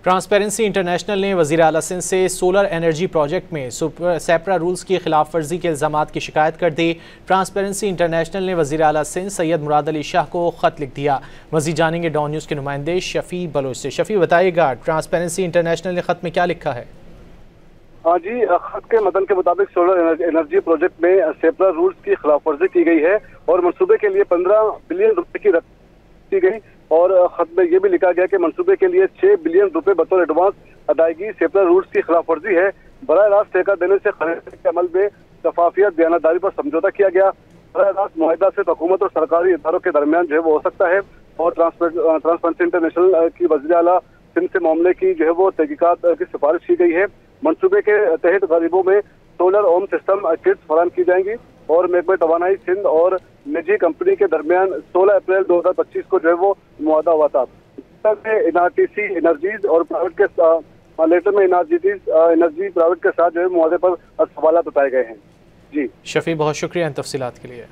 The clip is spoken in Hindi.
ट्रांसपेरेंसी इंटरनेशनल ने वज़ीर आला सिंध से सोलर एनर्जी प्रोजेक्ट में सेपरा रूल्स की खिलाफ वर्जी के इल्ज़ामात की शिकायत कर दी। ट्रांसपेरेंसी इंटरनेशनल ने वज़ीर आला सिंध सैयद मुराद अली शाह को ख़त लिख दिया। मज़ीद जानेंगे डॉन न्यूज़ के नुमाइंदे शफ़ी बलोच से। शफ़ी, बताइएगा ट्रांसपेरेंसी इंटरनेशनल ने ख़त में क्या लिखा है? हाँ जी, खत के मतन के मुताबिक सोलर एनर्जी प्रोजेक्ट में सेपरा रूल्स की खिलाफ वर्जी की गई है और मनसूबे के लिए 15 बिलियन रुपए की रकम की गई। और खत में यह भी लिखा गया कि मंसूबे के लिए 6 बिलियन रुपए बतौर एडवांस अदायगी सेपरा रूल्स की खिलाफ वर्जी है। बराह रास्त ठेका देने से खरीद के अमल में शफाफियत बयानदारी पर समझौता किया गया। बराह रास्त मुआहदा सिर्फ हुकूमत और सरकारी इदारों के दरमियान जो है वो हो सकता है और ट्रांसपेरेंसी इंटरनेशनल की वज़ीर आला सिंध से मामले की जो है वो तहकीकात की सिफारिश की गई है। मंसूबे के तहत गरीबों में सोलर होम सिस्टम किट्स फराहम की जाएंगी और महकमे तवानाई सिंध और निजी कंपनी के दरमियान 16 अप्रैल 2025 को जो है वो मुआहदा हुआ था। NRTC एनर्जीज और प्राइवेट के लेटर में एनर्जी प्राइवेट के साथ जो है मुआहदे पर सवाल बताए गए हैं। जी शफ़ी, बहुत शुक्रिया इन तफसीलात के लिए।